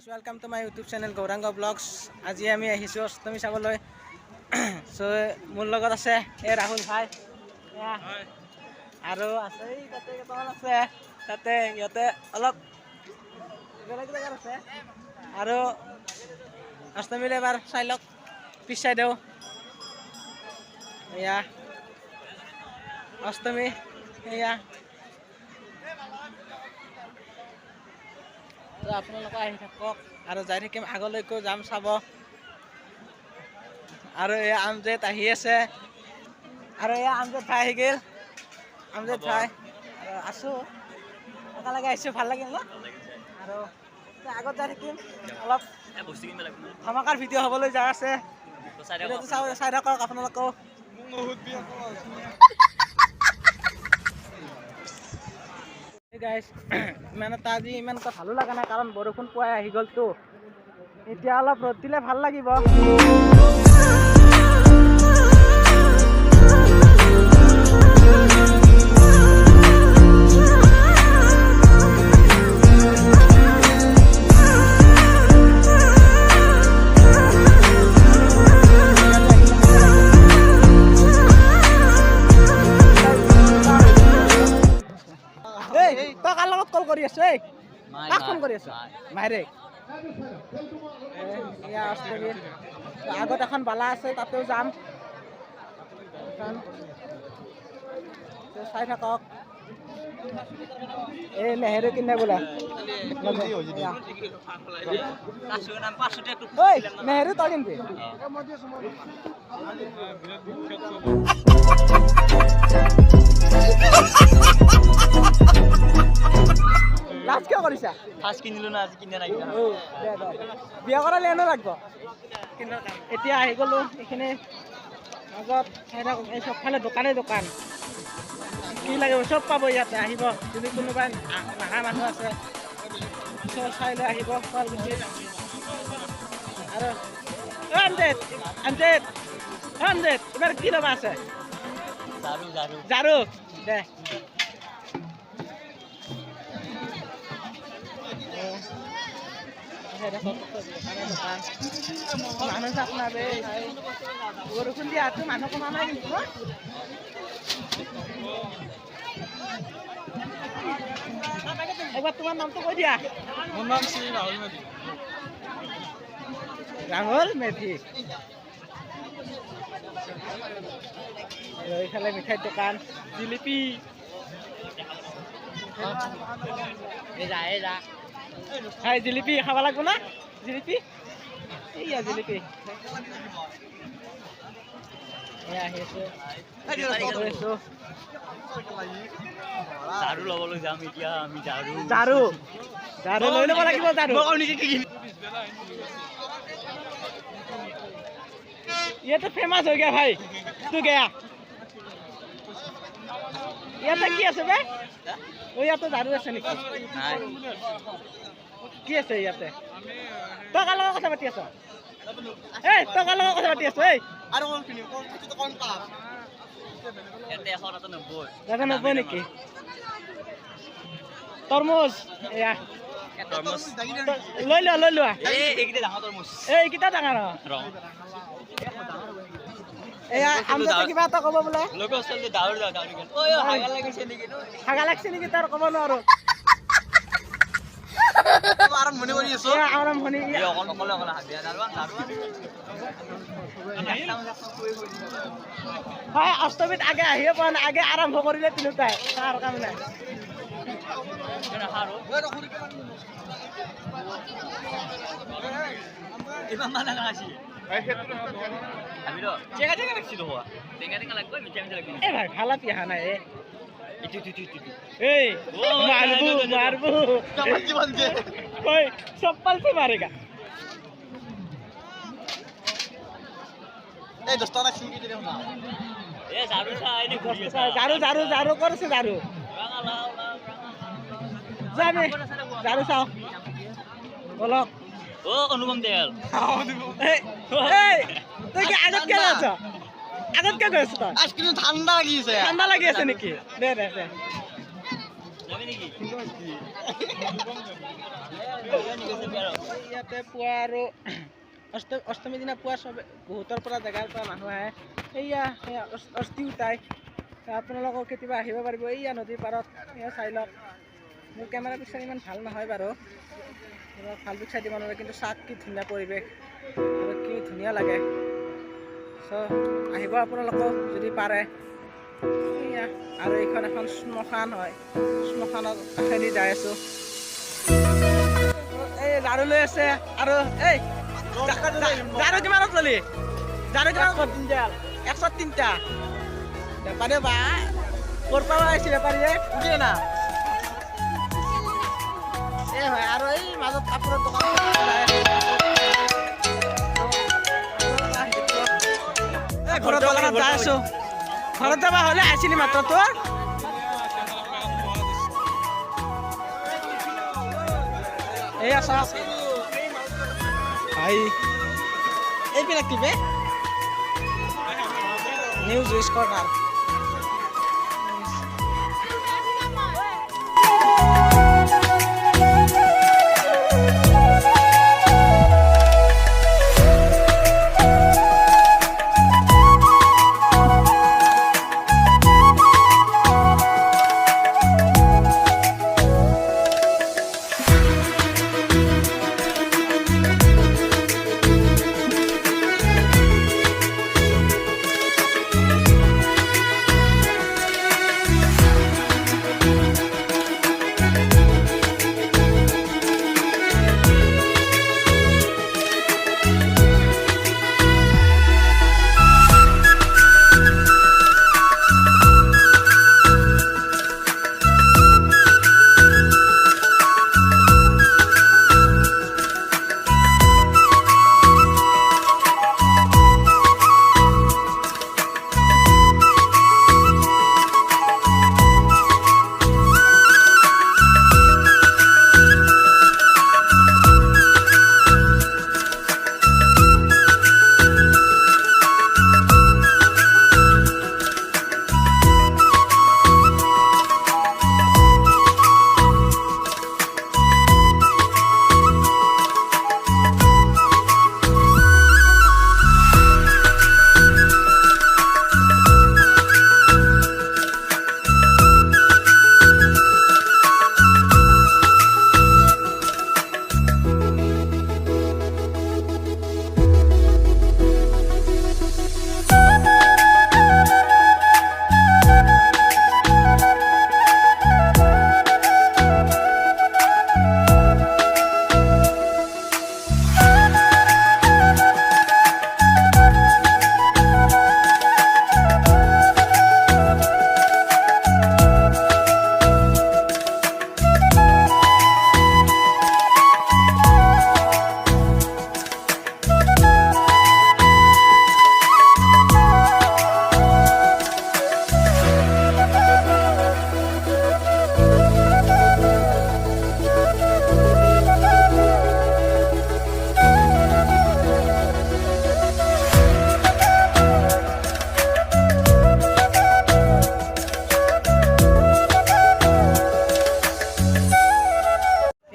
guys, welcome to my YouTube channel Gauranga Vlogs. আজি আমি আহিছো অষ্টমী চাবলৈ। সো মোৰ লগত আছে এ ৰাহুল ভাই। আৰু আছে তাতে কেইটামান আছে তাতে ইয়াতে অলপ বেলেগ জেগাত আছে আৰু অষ্টমীৰ এবাৰ চাই লওক পিছ চাইডেও এয়া অষ্টমী এয়া তো আপোনালোকে আহি থাকক আৰু যাই থাকিম আগলৈকো যাম চাব আৰু এই আমজেদ আহি আছে আৰু এই আমজেদ ভাই আহি গেল আমজেদ ভাই আছো একেলগে আহিছো ভাল লাগিল ন আৰু আগত যাই থাকিম অলপ ধামাকাৰ ভিডিঅ' হ'বলৈ যাই আছে চাই থাকক আপোনালোকেও গাইজ ইমান এটা আজি ইমান এটা ভালো লগা নাই কাৰণ বৰষুণ পুৱাই আহি গ'লতো এতিয়া অলপ ৰ'দ দিলে ভাল লাগিব আগত এখন বালা আছে তাতেও যাম চাই থাকক এই নেহেৰু কিনে বোলা নেহেৰু তই কিনবি লাজ কিয় কৰিছা ফাৰ্ষ্ট কিনিলো না আজি কিনা নাই বিয়া কৰালে এনে লাগব এতিয়া আহি গ'লো এইখিনি মাজত এই চবফালে দোকানে দোকান কি লাগিব চব পাব ইয়াতে আহিব যদি কোনোবাই নাহা মানুহ আছে চব চাই লৈ আহিব শুৱালকুছি আৰু আমজেদ আমজেদ আমজেদ এবাৰ কি ল'বা আছে ঝাৰু ঝাৰু ঝাৰু দে মানুহ চাপ না বে বৰষুণ দিয়াটো মানুহ কমা নাই কিন্তু একবাৰ তোমাৰ নামটো কৈ দিয়া মোৰ নাম শ্ৰী ৰাহুল মেধি ৰাহুল মেধি আৰু এইফালে মিঠাইৰ দোকান জিলিপি হাই জিলিপি খাব লাগব না জিলিপি এইয়া জিলিপি আহি আছো ঝাৰু ল'বলৈ যাম এতিয়া আমি ঝাৰু ঝাৰু ঝাৰু লৈ ল'ব লাগিব ঝাৰু ইয়াতে ফেমাস হৈ গয়া ভাই তু গয়া ইয়াতে কি আছে বে ইয়াতে ঝাৰু আছে নেকি নাই কি আছে ইয়াতে তই কাৰ লগত কথা পাতি আছ এই তই কাৰ লগত কথা পাতি আছ এই আৰু কোন কিনিম কোন তো কোন পাম এতে 190 নেকি তৰমুজ এয়া তৰমুজ লৈ লোৱা এইকিটা ডাঙৰ তৰমুজ এইকিটা ডাঙৰ এয়া আমজেদ কিবা এটা ক'ব বোলে লোক অচলতে দাউৰ ঐ হাগা লাগিছে নেকি তাৰ ক'ব নোৱাৰো আৰম্ভণি কৰি আছো আৰম্ভণি অকলে হাবিয়া হয় অষ্টমীত আগে আহিয়ে পোৱা নাই আগে আৰম্ভ কৰিলে তিনিটাই তাৰ কাম নাই ইমান মানে নাছি ভাই ভালা পিহা নাই মাৰবো চপ্পল से मारेगा ঝাৰু কৰিছে ঝাৰু যাবি ঝাৰু চাও বলক ও অনুপম দেল তুই কি আগত কে আছ আগত কে গৈছ তই আজকে ঠান্ডা লাগি আছে নেকি দে ইয়াতে পুৱা আৰু অষ্টমী দিনা পুৱা চব বহুতৰ পৰা জেগাৰ পৰা মানুহ আহে এইয়া অস্থি উঠাই আপোনালোকক কেতিয়াবা আহিব পাৰিব এইয়া নদীৰ পাৰত এয়া চাই লওক মোৰ কেমেৰা পিকচাৰ ইমান ভাল নহয় বাৰু ভাল পিকচাৰ দিব নোৱাৰে কিন্তু চাওক কি ধুনীয়া পৰিৱেশ আৰু কি ধুনীয়া লাগে চ' আহিব আপোনালোকক যদি পাৰে এইয়া আৰু এইখন এখন শ্মশান হয় শ্মশানৰ কাষেদি যাই আছোঁ এই ঝাৰু লৈ আছে আৰু এই ঝাৰু কিমানত ল'লি ঝাৰু কিমানত 103টা বেপাৰী বা ক'ৰ পৰা আহিছে বেপাৰীয়ে বুজিলে না এই হয় আৰু এই মাজত কাপোৰৰ দোকান ঘৰত দোকানত যাই আছোঁ ঘৰত যাবা হ'লে আহিছিলি মাত্ৰ তোৰ এইয়া চাওক ভাই এইপিনে কি বে নিউজ ইউজ কৰ্নাৰ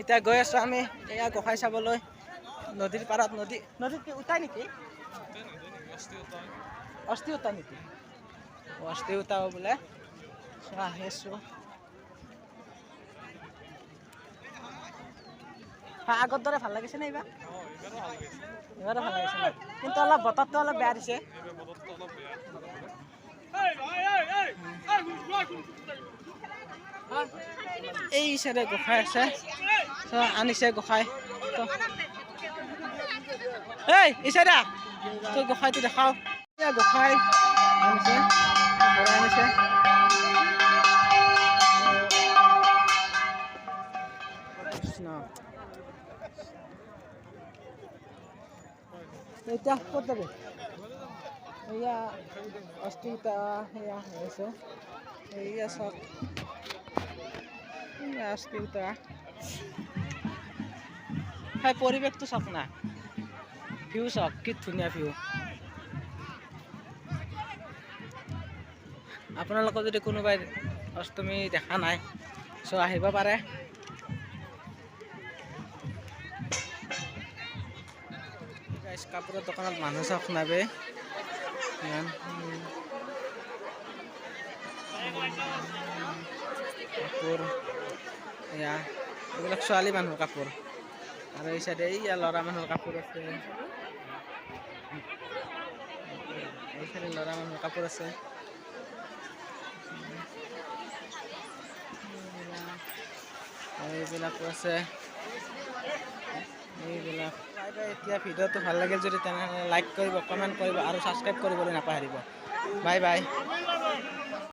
এতিয়া গৈ আছোঁ আমি এয়া গোসাঁই চাবলৈ নদীৰ পাৰত নদীত কি উঠাই নেকি অস্থি উঠাই নেকি অস্থি উঠাব বোলে আহি আছোঁ আগৰ দৰে ভাল লাগিছে নে এইবাৰো ভাল লাগিছে ন কিন্তু অলপ বতৰটো অলপ বেয়া দিছে এই চাইডে গোসাঁই আছে আনিছে গোসাঁই এই চাইডা তই গোসাঁইটো দেখাও গোসাঁই আনিছে বৰাই আনিছে এতিয়া ক'ত যাবি এয়া অস্থিতা সেয়া হৈ আছে এয়া চাওক অস্থিতা হয় পৰিৱেশটো চাওক না ভিউ চাওক কি ধুনীয়া ভিউ আপোনালোকৰ যদি কোনোবাই অষ্টমী দেখা নাই চ' আহিব পাৰে। কাপোৰৰ দোকানত মানুহ চাওক নাবে ইমান কাপোৰ এয়া এইবিলাক ছোৱালী মানুহৰ কাপোৰ আৰু এই চাইডে এইয়া ল'ৰা মানুহৰ কাপোৰ আছে। এই চাইডে ল'ৰা মানুহৰ কাপোৰ আছে। এইবিলাকো আছে। এইবিলাক এতিয়া ভিডিঅ'টো ভাল লাগিল যদি তেনেহ'লে লাইক কৰিব, কমেণ্ট কৰিব আৰু ছাবস্ক্ৰাইব কৰিবলৈ নাপাহৰিব। Bye bye.